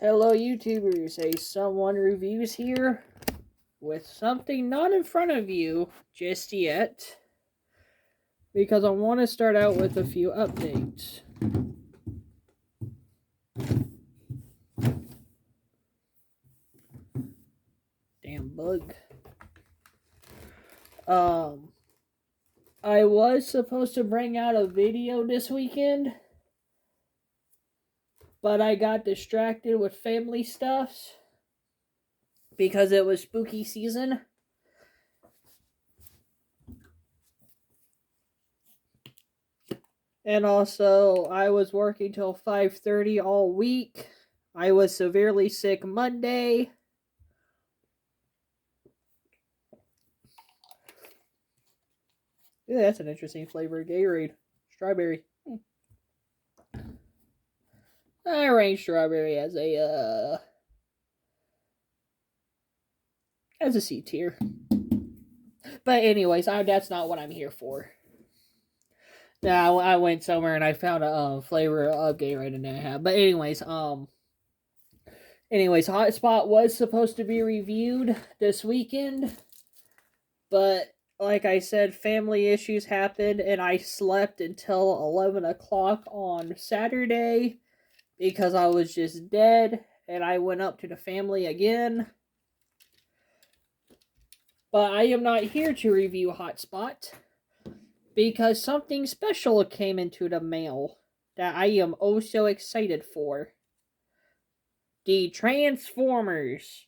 Hello YouTubers, a Someone Reviews here with something not in front of you just yet because I want to start out with a few updates. Damn bug. I was supposed to bring out a video this weekend, but I got distracted with family stuff because it was spooky season. And also, I was working till 5:30 all week. I was severely sick Monday. Yeah, that's an interesting flavor. Gatorade. Strawberry. I range strawberry as a C tier. But anyways, that's not what I'm here for. Now I went somewhere and I found a flavor of Gatorade and I have. But anyways, Hotspot was supposed to be reviewed this weekend, but like I said, family issues happened and I slept until 11 o'clock on Saturday because I was just dead, and I went up to the family again. But I am not here to review Hotspot because something special came into the mail that I am oh so excited for. The Transformers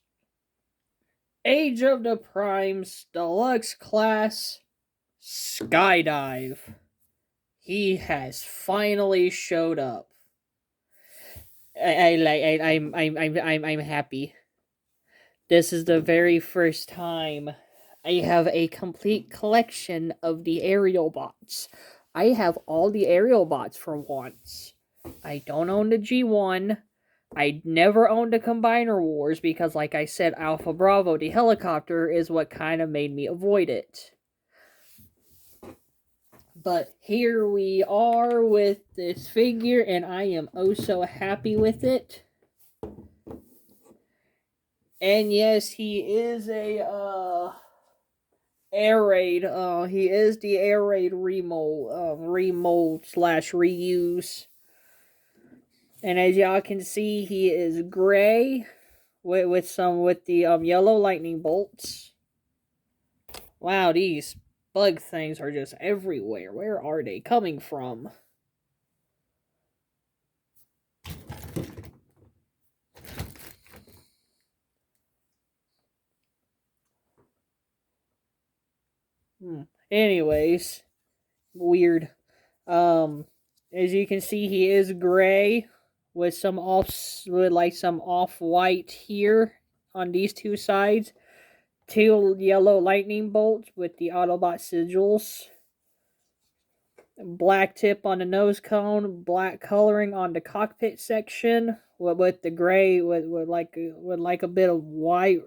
Age of the Primes Deluxe Class Skydive. He has finally showed up. I'm happy. This is the very first time I have a complete collection of the aerial bots. I have all the aerial bots for once. I don't own the G1. I never owned the Combiner Wars because, like I said, Alpha Bravo, the helicopter, is what kind of made me avoid it. But here we are with this figure, and I am oh so happy with it. And yes, he is a air raid. He is the air raid remold slash reuse. And as y'all can see, he is gray with the yellow lightning bolts. Wow, these bug things are just everywhere. Where are they coming from? Anyways, weird. As you can see, he is gray with some off-white here on these two sides. 2 yellow lightning bolts with the Autobot sigils. Black tip on the nose cone, black coloring on the cockpit section with the gray with like a bit of white.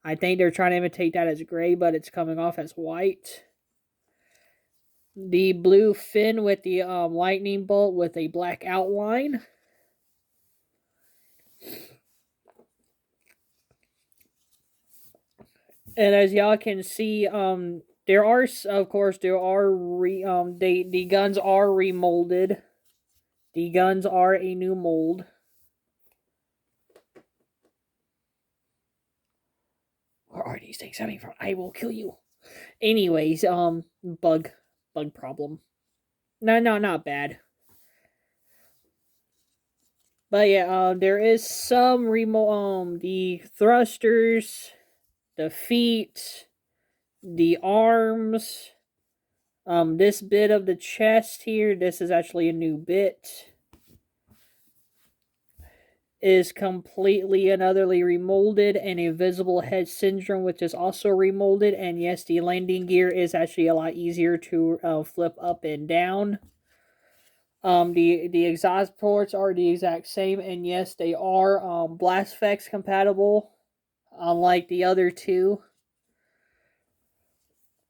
I think they're trying to imitate that as gray, but it's coming off as white. The blue fin with the lightning bolt with a black outline. And as y'all can see, the guns are remolded. The guns are a new mold. Where are these things coming from? I will kill you. Anyways, bug problem. No, not bad. But yeah, there is some the thrusters, the feet, the arms, this bit of the chest here, this is actually a new bit, is completely and utterly remolded, and a visible head syndrome, which is also remolded. And yes, the landing gear is actually a lot easier to flip up and down. The exhaust ports are the exact same, and yes, they are BlastFX compatible, unlike the other two.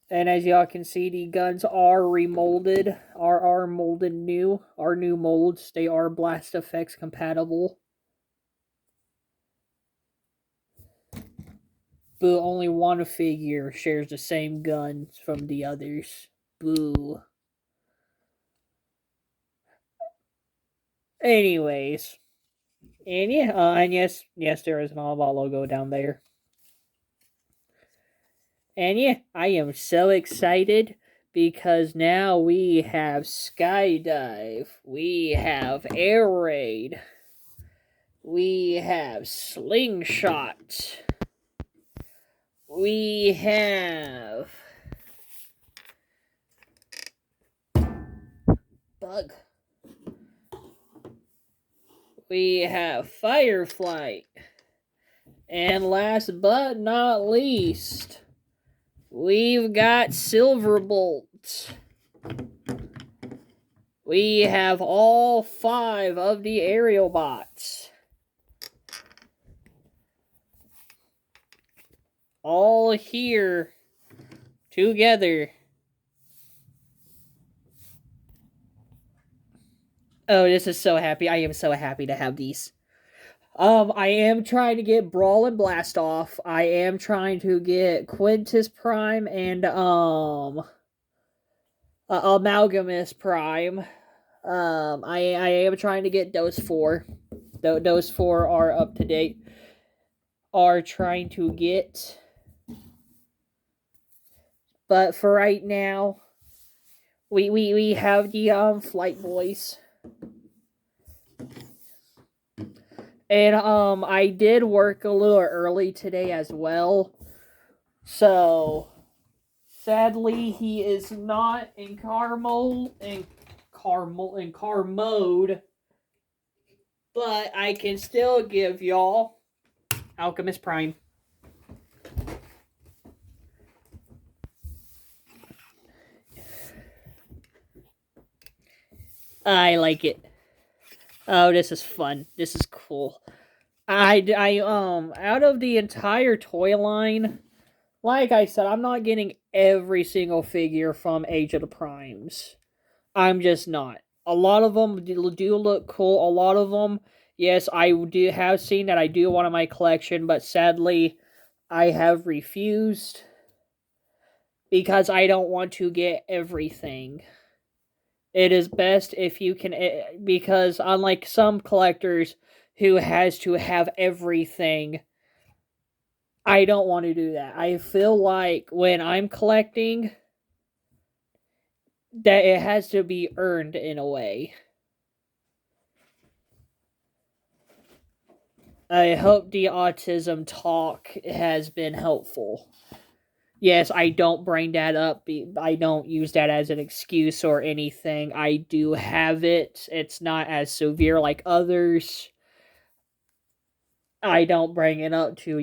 And as y'all can see, the guns are remolded, are new molds. They are BlastFX compatible. Boo, only one figure shares the same guns from the others. Boo. Anyways. And yeah, and yes, there is an All About logo down there. And yeah, I am so excited because now we have Skydive, we have Air Raid, we have Slingshot, we have Bug, we have Fireflight, and last but not least, we've got Silverbolt. We have all 5 of the aerial bots. All here together. Oh, this is so happy. I am so happy to have these. I am trying to get Brawl and Blast off. I am trying to get Quintus Prime and Amalgamus Prime. I am trying to get those 4. Those 4 are up to date. Are trying to get, but for right now, we have the Flight Boys. And I did work a little early today as well. So sadly he is not in car mode, but I can still give y'all Alchemist Prime. I like it. Oh, this is fun. This is cool. I out of the entire toy line, like I said, I'm not getting every single figure from Age of the Primes. I'm just not. A lot of them do look cool. A lot of them, yes, I do have seen that I do want in my collection, but sadly, I have refused because I don't want to get everything. It is best if you can, because unlike some collectors who has to have everything, I don't want to do that. I feel like when I'm collecting, that it has to be earned in a way. I hope the autism talk has been helpful. Yes, I don't bring that up. I don't use that as an excuse or anything. I do have it. It's not as severe like others. I don't bring it up to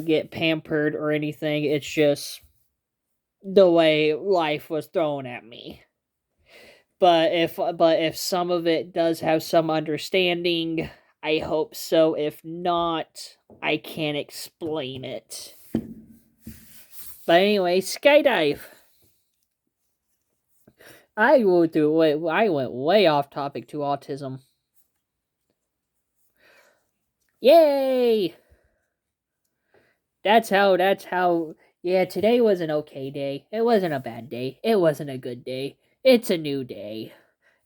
get pampered or anything. It's just the way life was thrown at me. But if some of it does have some understanding, I hope so. If not, I can't explain it. But anyway, Skydive. I went way off topic to autism. Yay! That's how yeah, today was an okay day. It wasn't a bad day. It wasn't a good day. It's a new day.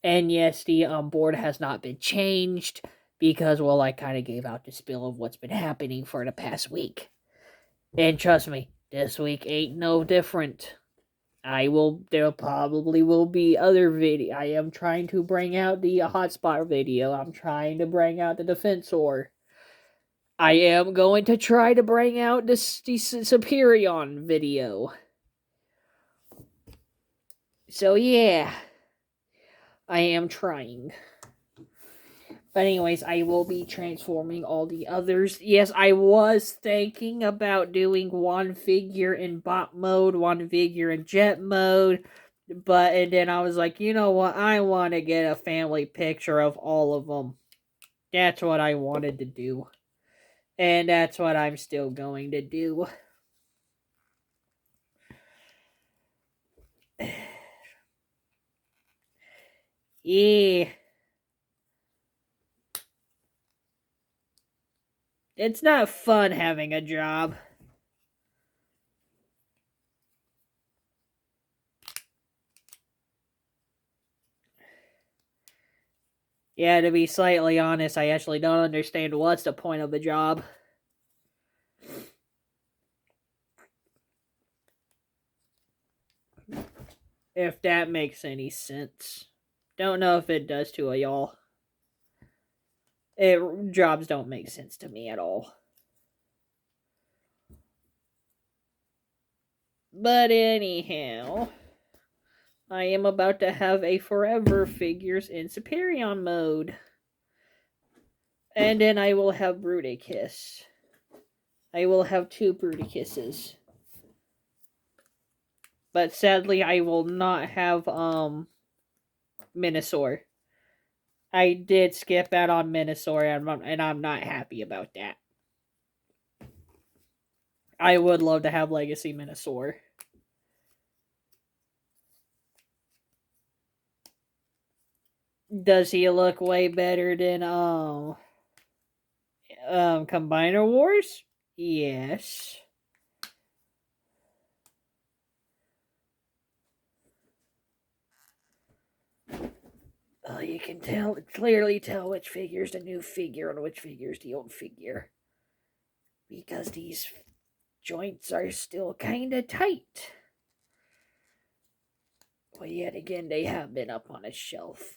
And yes, the board has not been changed because, well, I kind of gave out the spill of what's been happening for the past week. And trust me, this week ain't no different. There probably will be other video. I am trying to bring out the hotspot video. I'm trying to bring out the Defensor. I am going to try to bring out the Superion video. So yeah, I am trying. But anyways, I will be transforming all the others. Yes, I was thinking about doing one figure in bot mode, one figure in jet mode. And then I was like, you know what? I want to get a family picture of all of them. That's what I wanted to do. And that's what I'm still going to do. Yeah. It's not fun having a job. Yeah, to be slightly honest, I actually don't understand what's the point of the job. If that makes any sense. Don't know if it does to y'all. Jobs don't make sense to me at all. But anyhow, I am about to have a forever figures in Superior mode. And then I will have Bruticus. I will have 2 Bruticus's. But sadly, I will not have, Minosaur. I did skip out on Minosaur, and I'm not happy about that. I would love to have Legacy Minosaur. Does he look way better than, Combiner Wars? Yes. Oh, you can clearly tell which figure's the new figure and which figure's the old figure. Because these joints are still kinda tight. Well, yet again, they have been up on a shelf.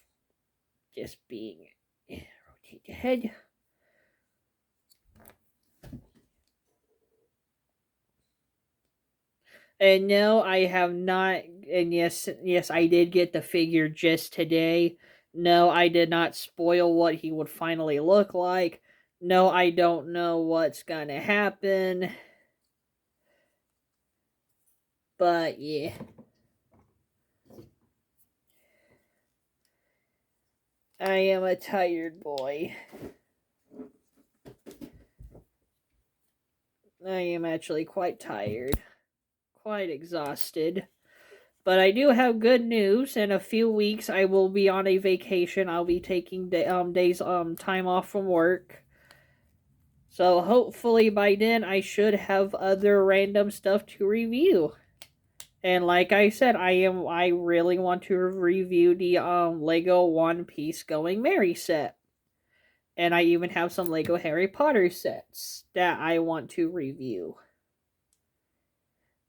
Just being... rotate the head. And no, I have not. And yes, I did get the figure just today. No, I did not spoil what he would finally look like. No, I don't know what's gonna happen. But yeah. I am a tired boy. I am actually quite tired. Quite exhausted. But I do have good news. In a few weeks, I will be on a vacation. I'll be taking days time off from work. So hopefully by then, I should have other random stuff to review. And like I said, I really want to review the Lego One Piece Going Merry set. And I even have some Lego Harry Potter sets that I want to review.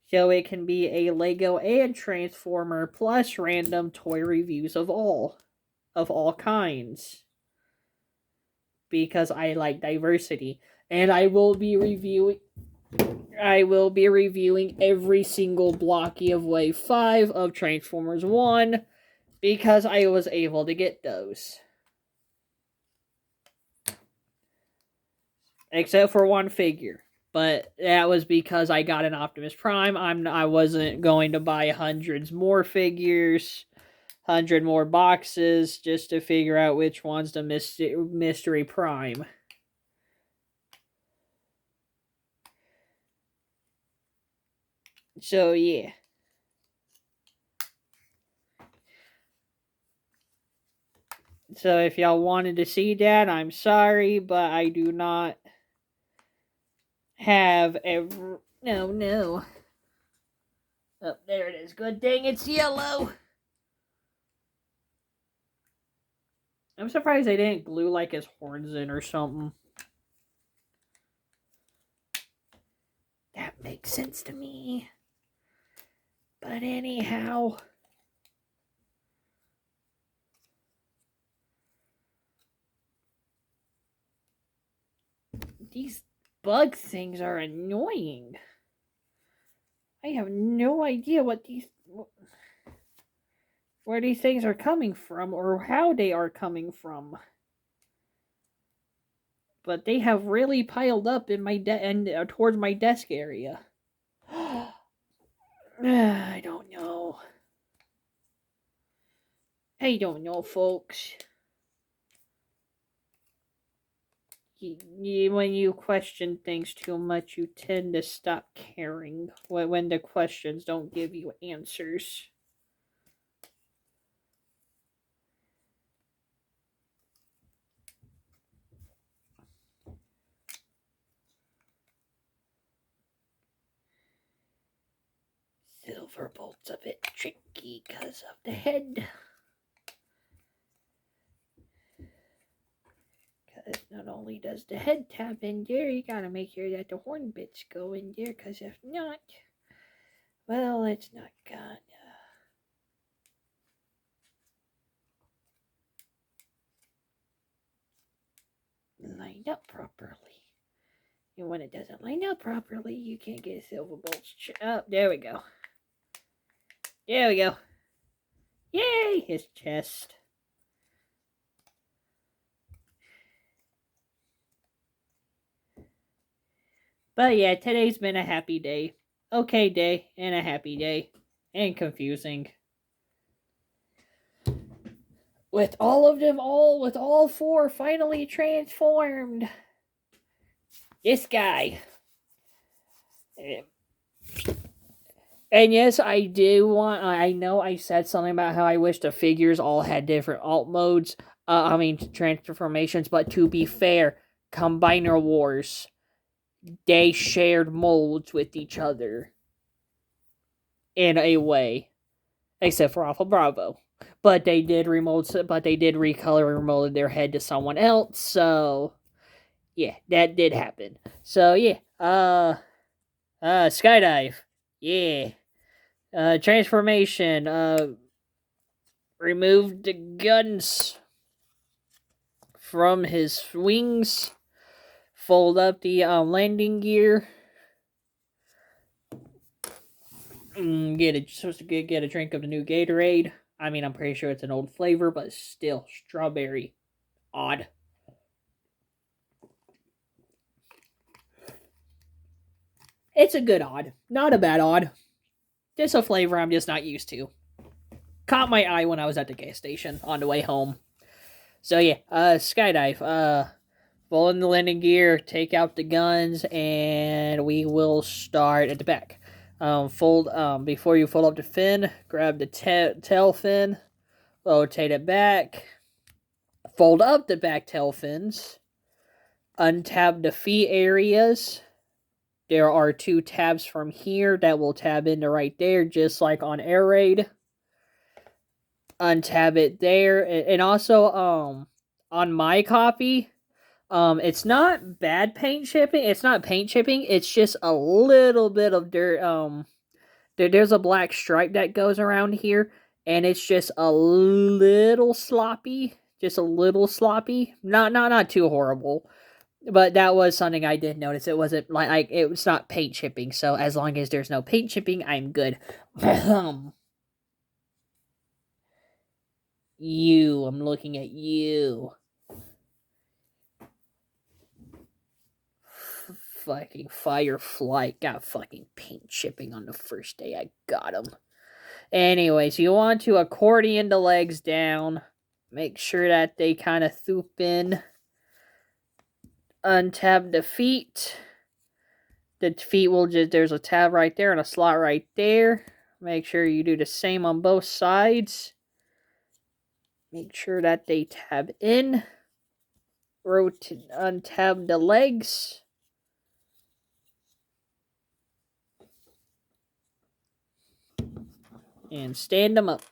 So it can be a Lego and Transformer plus random toy reviews of all kinds. Because I like diversity. And I will be reviewing every single blocky of Wave 5 of Transformers 1 because I was able to get those. Except for one figure. But that was because I got an Optimus Prime. I wasn't going to buy hundreds more figures, 100 more boxes, just to figure out which one's the mystery Prime. So, yeah. So, if y'all wanted to see that, I'm sorry, but I do not have ever... No. Oh, there it is. Good thing it's yellow. I'm surprised they didn't glue, like, his horns in or something. That makes sense to me. But anyhow... These bug things are annoying. I have no idea where these things are coming from or how they are coming from. But they have really piled up in my towards my desk area. I don't know. I don't know, folks. When you question things too much, you tend to stop caring when the questions don't give you answers. Silverbolt's a bit tricky because of the head. not only does the head tab in there, you gotta make sure that the horn bits go in there, because if not, well, it's not gonna line up properly. And when it doesn't line up properly, you can't get Silver Bolt's oh, there we go. There we go. Yay! His chest. But yeah, today's been a happy day. Okay day, and a happy day. And confusing. With all of them with all four finally transformed. This guy. And yes, I know I said something about how I wish the figures all had different alt modes. Transformations, but to be fair, Combiner Wars, they shared molds with each other. In a way. Except for Alpha Bravo. But they did recolor and remold their head to someone else, so yeah, that did happen. So yeah, Skydive. Yeah. Transformation. Removed the guns from his wings. Fold up the landing gear. Supposed to get a drink of the new Gatorade. I mean, I'm pretty sure it's an old flavor, but still, strawberry. Odd. It's a good odd. Not a bad odd. Just a flavor I'm just not used to. Caught my eye when I was at the gas station on the way home. So yeah, Skydive. Pull in the landing gear, take out the guns, and we will start at the back. Before you fold up the fin, grab the tail fin, rotate it back, fold up the back tail fins, untab the feet areas. There are 2 tabs from here that will tab into right there, just like on Air Raid. Untab it there, and also on my copy, it's not bad paint chipping. It's not paint chipping. It's just a little bit of dirt. There's a black stripe that goes around here, and it's just a little sloppy. Just a little sloppy. Not too horrible. But that was something I did notice. It wasn't like it was not paint chipping. So as long as there's no paint chipping, I'm good. I'm looking at you. Fucking Firefly got fucking paint chipping on the first day I got him. Anyways, you want to accordion the legs down. Make sure that they kind of thoop in. Untab the feet. The feet will there's a tab right there and a slot right there. Make sure you do the same on both sides. Make sure that they tab in. Untab the legs. And stand them up.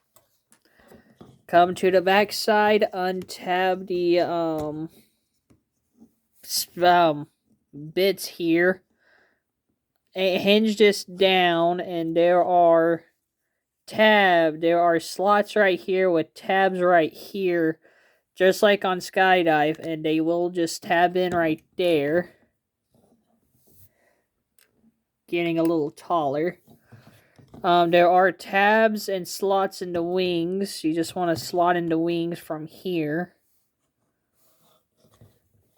Come to the back side, untab the bits here. Hinge this down, and there are slots right here with tabs right here, just like on Skydive, and they will just tab in right there. Getting a little taller. There are tabs and slots in the wings. You just want to slot in the wings from here.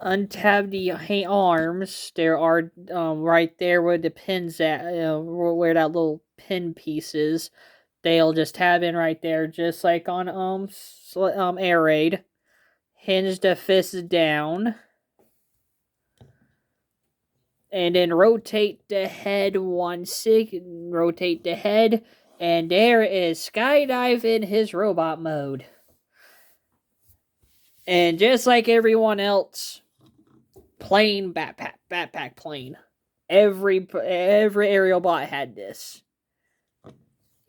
Untab the arms. There are right there where the pins at, where that little pin piece is. They'll just tab in right there, just like on Air Raid. Hinge the fists down. And then rotate the head rotate the head, and there is Skydive in his robot mode. And just like everyone else, plane backpack plane. Every aerial bot had this.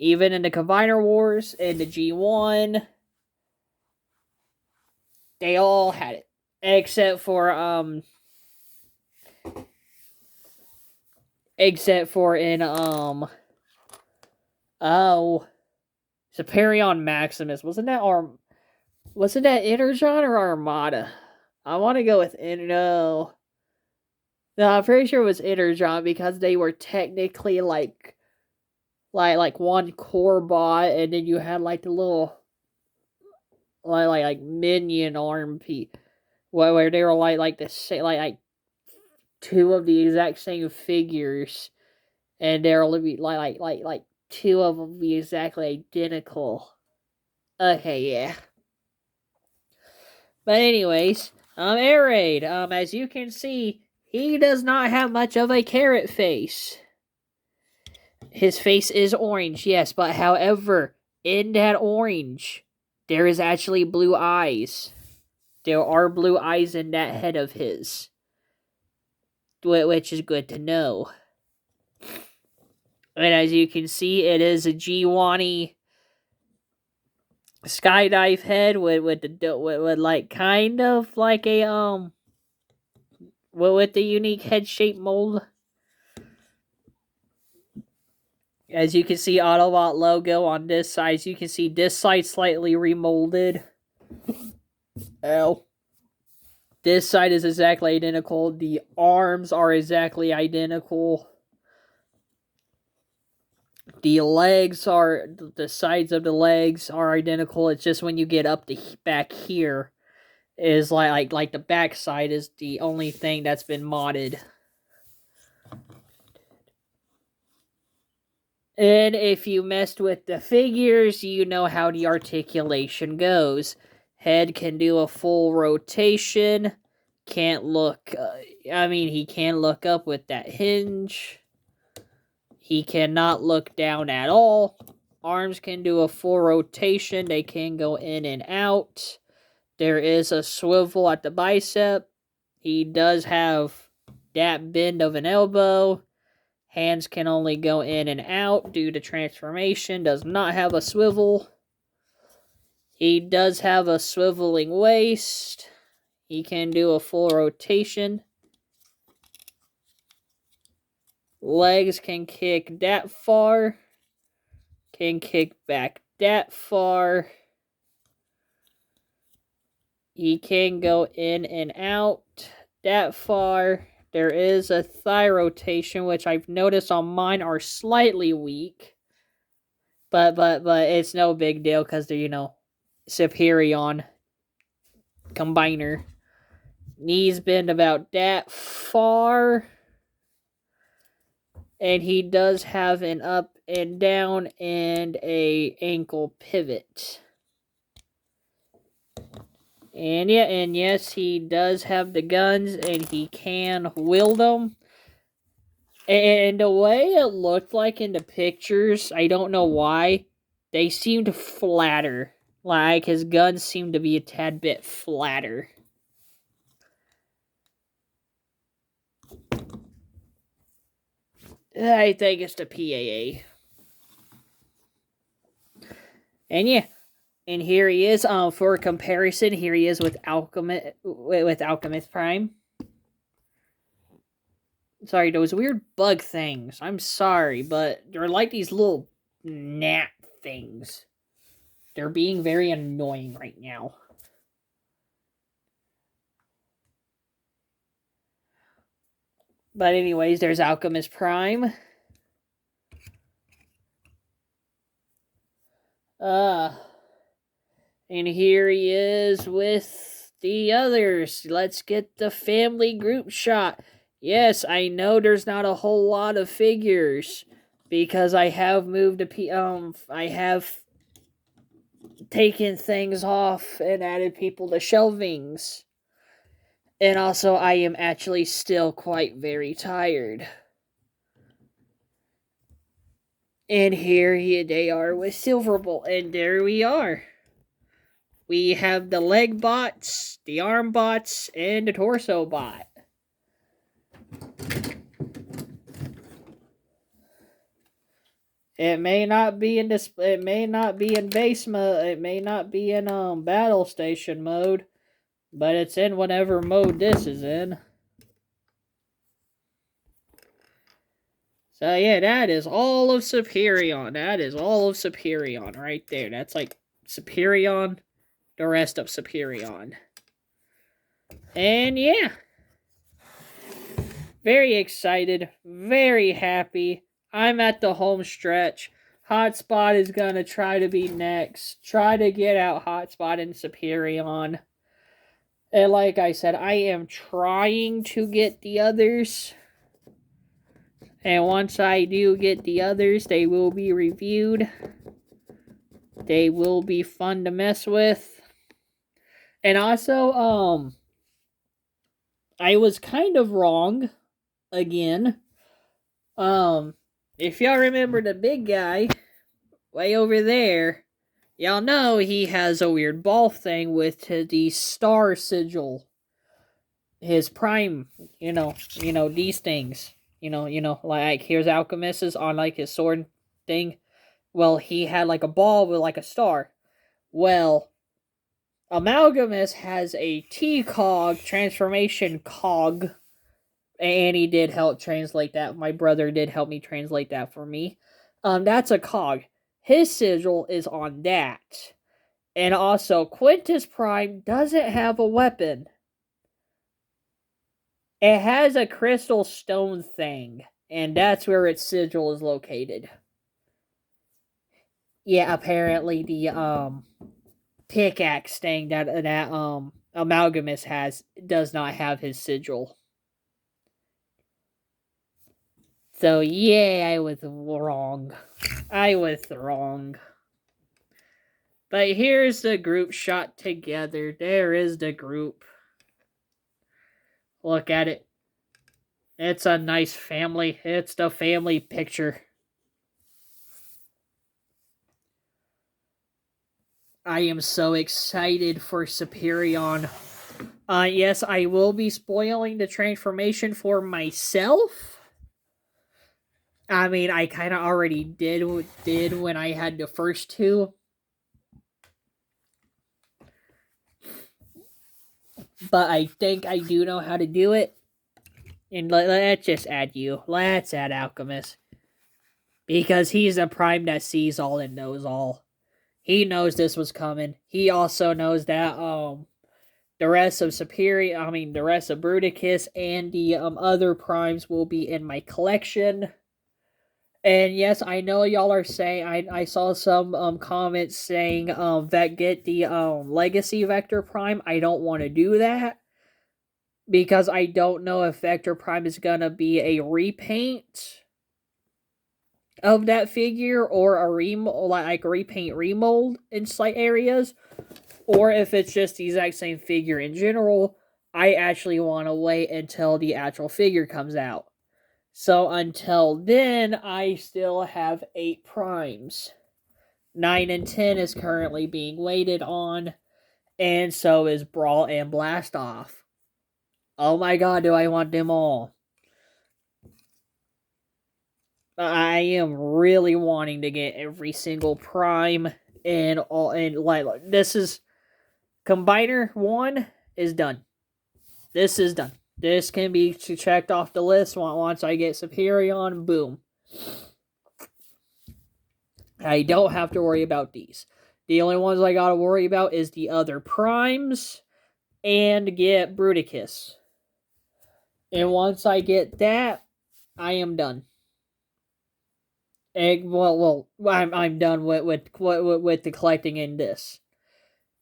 Even in the Combiner Wars and the G1, they all had it. except for in oh, Superion Maximus. Wasn't that Energon or Armada? I want to go with no. No, I'm pretty sure it was Energon because they were technically like one core bot, and then you had like the little like minion arm piece where they were like the same like two of the exact same figures, and they'll be like two of them be exactly identical. Okay, yeah. But anyways, Air Raid. As you can see, he does not have much of a carrot face. His face is orange, yes, but however, in that orange, there is actually blue eyes. There are blue eyes in that head of his, which is good to know. And as you can see, it is a G1 Skydive head with like kind of like a with the unique head shape mold. As you can see, Autobot logo on this side. As you can see, this side slightly remolded. Ow. This side is exactly identical. The arms are exactly identical. The legs are, the sides of the legs are identical. It's just when you get up the back here, is like the back side is the only thing that's been modded. And if you messed with the figures, you know how the articulation goes. Head can do a full rotation. Can't look, he can look up with that hinge. He cannot look down at all. Arms can do a full rotation. They can go in and out. There is a swivel at the bicep. He does have that bend of an elbow. Hands can only go in and out due to transformation. Does not have a swivel. He does have a swiveling waist. He can do a full rotation. Legs can kick that far. Can kick back that far. He can go in and out that far. There is a thigh rotation, which I've noticed on mine are slightly weak. But it's no big deal because they're, Superion combiner. Knees bend about that far. And he does have an up and down and a ankle pivot. And yes, he does have the guns and he can wield them. And the way it looked like in the pictures, I don't know why, they seemed flatter. Like his guns seemed to be a tad bit flatter. I think it's the PAA. And yeah, and here he is. For comparison, here he is with Alchemist Prime. Sorry, those weird bug things. I'm sorry, but they're like these little gnat things. They're being very annoying right now. But anyways, there's Alchemist Prime. And here he is with the others. Let's get the family group shot. Yes, I know there's not a whole lot of figures because I have moved I have taken things off and added people to shelvings. And also, I am actually still quite very tired. And here they are with Silverbolt, and there we are. We have the leg bots, the arm bots, and the torso bot. It may not be in this. It may not be in base mode. It may not be in battle station mode, But it's in whatever mode this is in. So yeah, that is all of Superion. That is all of Superion right there. That's like Superion, the rest of Superion. And yeah, very excited, very happy. I'm at the home stretch. Hotspot is gonna try to be next. Try to get out Hotspot and Superion. And like I said, I am trying to get the others. And once I do get the others, they will be reviewed. They will be fun to mess with. And also, I was kind of wrong again. If y'all remember the big guy way over there, y'all know he has a weird ball thing with the star sigil. His prime, these things. Like here's Alchemist's on like his sword thing. Well, he had like a ball with like a star. Well, Amalgamus has a T-cog, transformation cog, and he did help translate that. My brother did help me translate that for me. That's a cog. His sigil is on that. And also, Quintus Prime doesn't have a weapon. It has a crystal stone thing, and that's where its sigil is located. Yeah, apparently the pickaxe thing that Amalgamus has does not have his sigil. So yeah, I was wrong. But here's the group shot together. There is the group. Look at it. It's a nice family. It's the family picture. I am so excited for Superion. Yes, I will be spoiling the transformation for myself. I mean, I kind of already did when I had the first two. But I think I do know how to do it. And let's just add you. Let's add Alchemist. Because he's the prime that sees all and knows all. He knows this was coming. He also knows that the rest of the rest of Bruticus and the other primes will be in my collection. And yes, I know y'all are saying, I saw some comments saying that get the Legacy Vector Prime. I don't want to do that. Because I don't know if Vector Prime is going to be a repaint of that figure or a repaint remold in slight areas. Or if it's just the exact same figure in general. I actually want to wait until the actual figure comes out. So until then, I still have 8 primes. 9 and 10 is currently being waited on. And so is Brawl and Blast Off. Oh my god, do I want them all. I am really wanting to get every single prime and all, and like this is Combiner 1 is done. This is done. This can be checked off the list once I get Superion. Boom. I don't have to worry about these. The only ones I gotta worry about is the other primes and get Bruticus. And once I get that, I am done. I'm done with the collecting in this.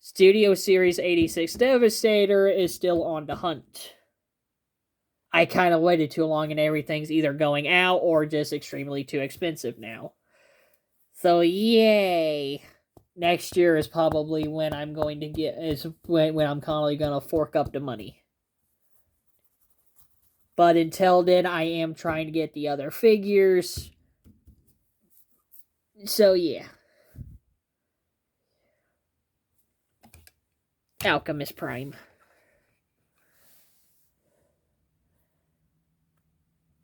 Studio Series 86 Devastator is still on the hunt. I kind of waited too long and everything's either going out or just extremely too expensive now. So yay. Next year is probably when I'm going to when I'm probably going to fork up the money. But until then, I am trying to get the other figures. So yeah. Alchemist Prime.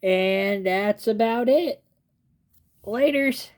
And that's about it. Laters.